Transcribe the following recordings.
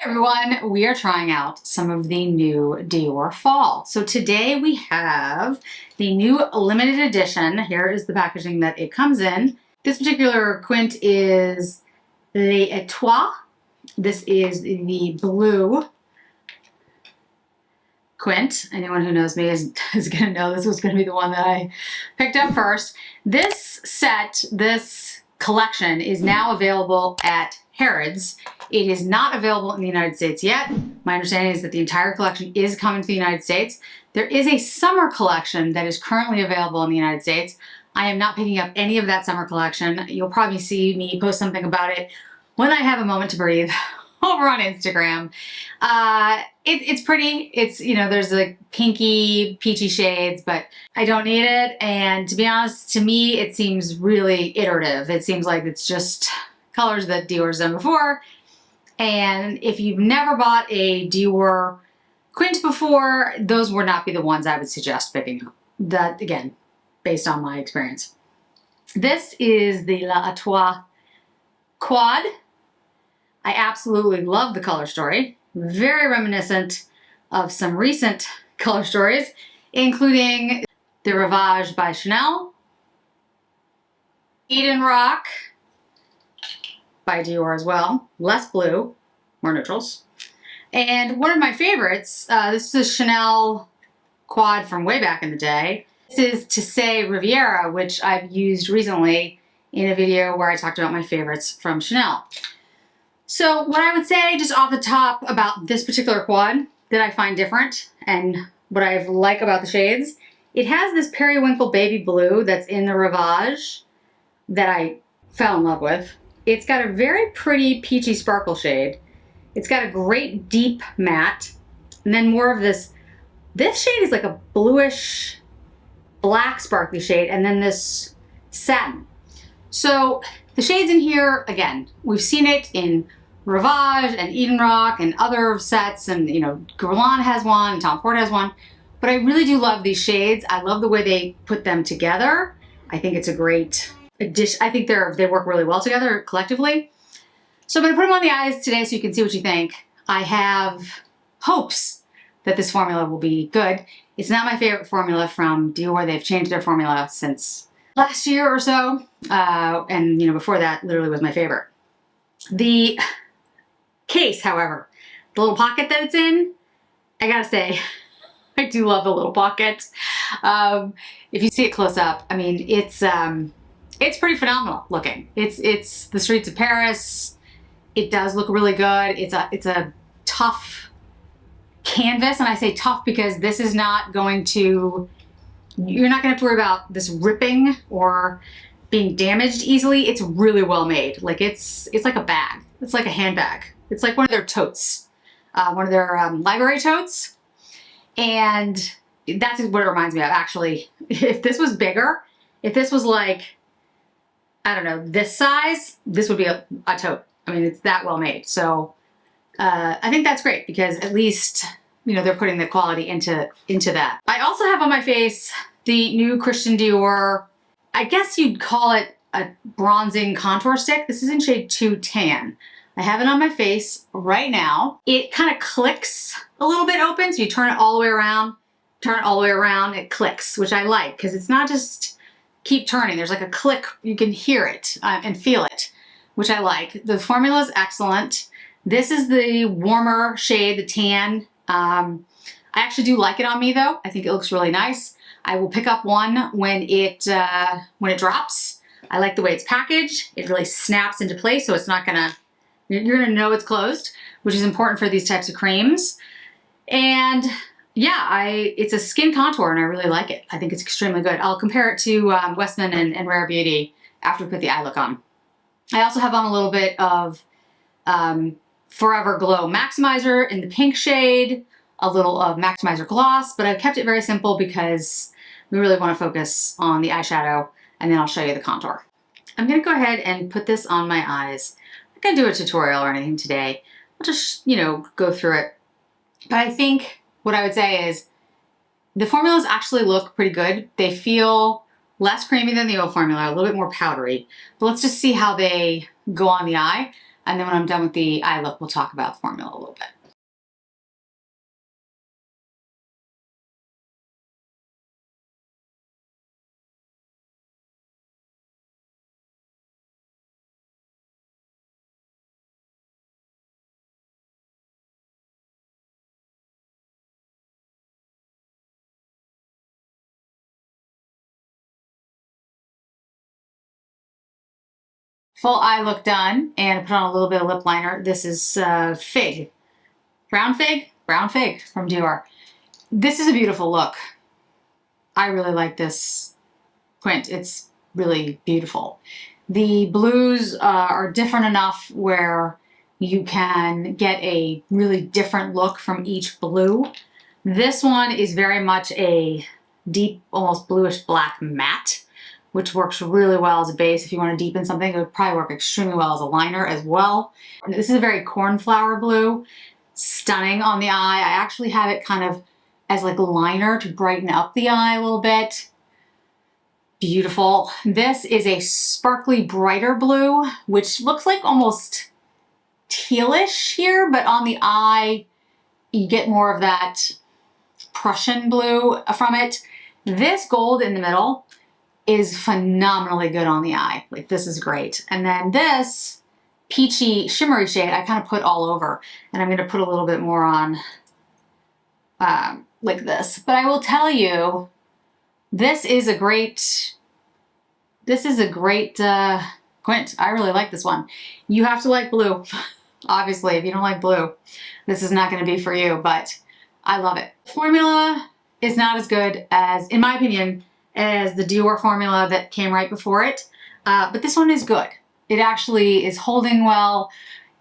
Everyone, we are trying out some of the new Dior Fall. So today we have the new limited edition. Here is the packaging that it comes in. This particular Quint is Les Etoiles. This is the blue Quint. Anyone who knows me is going to know this was going to be the one that I picked up first. This set, this collection is now available at Harrods. It is not available in the United States yet. My understanding is that the entire collection is coming to the United States. There is a summer collection that is currently available in the United States. I am not picking up any of that summer collection. You'll probably see me post something about it when I have a moment to breathe over on Instagram. It's pretty. It's, you know, there's like pinky, peachy shades, but I don't need it. And to be honest, to me, it seems really iterative. It seems like it's just colors that Dior's done before. And if you've never bought a Dior Quint before, those would not be the ones I would suggest picking up. That, again, based on my experience. This is the Les Etoiles Quad. I absolutely love the color story. Very reminiscent of some recent color stories, including the Rivage by Chanel, Eden Rock by Dior as well, less blue, more neutrals. And one of my favorites, this is a Chanel quad from way back in the day. This is To Say Riviera, which I've used recently in a video where I talked about my favorites from Chanel. So what I would say just off the top about this particular quad that I find different and what I like about the shades, it has this periwinkle baby blue that's in the Rivage that I fell in love with. It's got a very pretty peachy sparkle shade. It's got a great deep matte. And then more of this shade is like a bluish black sparkly shade, and then this satin. So the shades in here, again, we've seen it in Rivage and Eden Rock and other sets, and you know, Guerlain has one, and Tom Ford has one. But I really do love these shades. I love the way they put them together. I think it's a great addition. I think they work really well together collectively. So I'm going to put them on the eyes today so you can see what you think. I have hopes that this formula will be good. It's not my favorite formula from Dior. They've changed their formula since last year or so. And you know, before that literally was my favorite. The case, however, the little pocket that it's in, I gotta say, I do love the little pocket. If you see it close up, I mean, it's pretty phenomenal looking. It's the streets of Paris. It does look really good. It's a tough canvas, and I say tough because this is not going to, you're not gonna have to worry about this ripping or being damaged easily. It's really well made. Like it's like a bag. It's like a handbag. It's like one of their totes, one of their library totes. And that's what it reminds me of, actually. If this was bigger, if this was like, I don't know, this size, this would be a tote. I mean, it's that well made. So I think that's great because at least, you know, they're putting the quality into that. I also have on my face the new Christian Dior, I guess you'd call it a bronzing contour stick. This is in shade 2 Tan. I have it on my face right now. It kind of clicks a little bit open, so you turn it all the way around, it clicks, which I like because it's not just keep turning. There's like a click, you can hear it and feel it, which I like. The formula is excellent. This is the warmer shade, the tan. I actually do like it on me though. I think it looks really nice. I will pick up one when it drops. I like the way it's packaged. It really snaps into place, so it's not gonna, you're gonna know it's closed, which is important for these types of creams. And yeah, it's a skin contour and I really like it. I think it's extremely good. I'll compare it to Westman and Rare Beauty after we put the eye look on. I also have on a little bit of Forever Glow Maximizer in the pink shade, a little of Maximizer Gloss, but I've kept it very simple because we really want to focus on the eyeshadow, and then I'll show you the contour. I'm going to go ahead and put this on my eyes. I'm not going to do a tutorial or anything today. I'll just, you know, go through it. But I think what I would say is the formulas actually look pretty good. They feel less creamy than the old formula, a little bit more powdery. But let's just see how they go on the eye. And then when I'm done with the eye look, we'll talk about the formula a little bit. Full eye look done, and put on a little bit of lip liner. This is Fig. Brown Fig? Brown Fig from Dior. This is a beautiful look. I really like this Quint. It's really beautiful. The blues are different enough where you can get a really different look from each blue. This one is very much a deep, almost bluish black matte, which works really well as a base. If you want to deepen something, it would probably work extremely well as a liner as well. And this is a very cornflower blue, stunning on the eye. I actually have it kind of as like a liner to brighten up the eye a little bit. Beautiful. This is a sparkly brighter blue, which looks like almost tealish here, but on the eye, you get more of that Prussian blue from it. This gold in the middle is phenomenally good on the eye. Like, this is great. And then this peachy shimmery shade I kind of put all over, and I'm going to put a little bit more on like this. But I will tell you, this is a great Quint. I really like this one. You have to like blue. Obviously, if you don't like blue, this is not going to be for you, but I love it. Formula is not as good as, in my opinion, as the Dior formula that came right before it, but this one is good. It actually is holding well.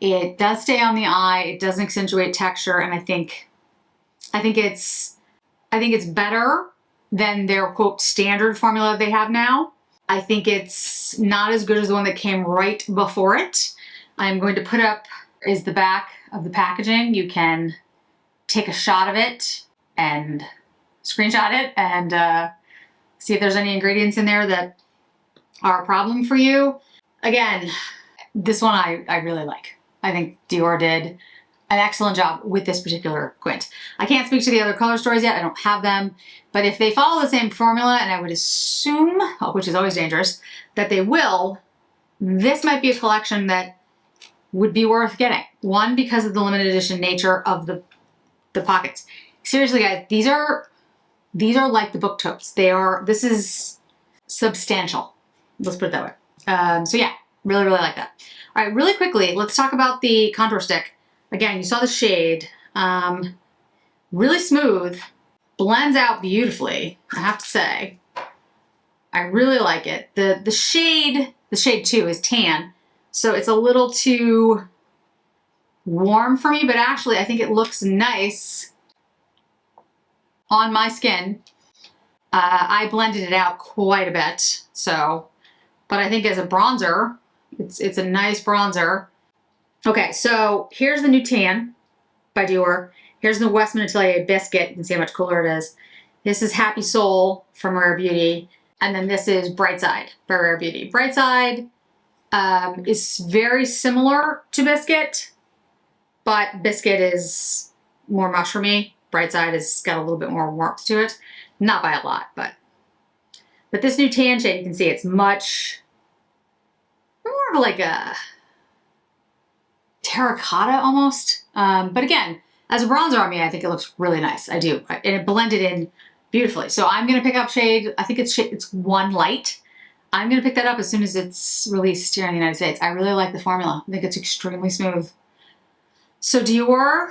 It does stay on the eye. It doesn't accentuate texture, and I think it's better than their quote standard formula they have now. I think it's not as good as the one that came right before it. I'm going to put up is the back of the packaging. You can take a shot of it and screenshot it and see if there's any ingredients in there that are a problem for you. Again, this one I really like. I think Dior did an excellent job with this particular Quint. I can't speak to the other color stories yet. I don't have them. But if they follow the same formula, and I would assume, which is always dangerous, that they will, this might be a collection that would be worth getting. One, because of the limited edition nature of the pockets. Seriously, guys, these are like the book totes. This is substantial. Let's put it that way. So yeah, really, really like that. All right, really quickly, let's talk about the contour stick. Again, you saw the shade. Really smooth. Blends out beautifully, I have to say. I really like it. The shade too is tan, so it's a little too warm for me, but actually I think it looks nice on my skin. I blended it out quite a bit, so, but I think as a bronzer, it's a nice bronzer. Okay, so here's the new tan by Dior. Here's the Westman Atelier Biscuit. You can see how much cooler it is. This is Happy Soul from Rare Beauty. And then this is Bright Side by Rare Beauty. Bright Side is very similar to Biscuit, but Biscuit is more mushroomy. Bright Side has got a little bit more warmth to it. Not by a lot, but this new tan shade, you can see it's much more of like a terracotta almost. But again, as a bronzer on me, I think it looks really nice. I do. And it blended in beautifully. So I'm going to pick up shade, I think it's 1 light. I'm going to pick that up as soon as it's released here in the United States. I really like the formula. I think it's extremely smooth. So Dior,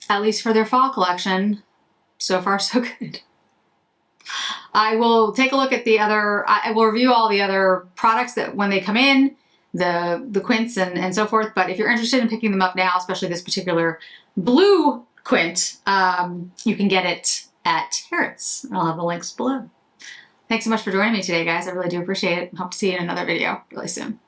at least for their fall collection, so far so good. I will take a look at I will review all the other products that when they come in, the Quints and so forth. But if you're interested in picking them up now, especially this particular blue Quint, you can get it at Harrods. I'll have the links below. Thanks so much for joining me today, guys. I really do appreciate it. Hope to see you in another video really soon.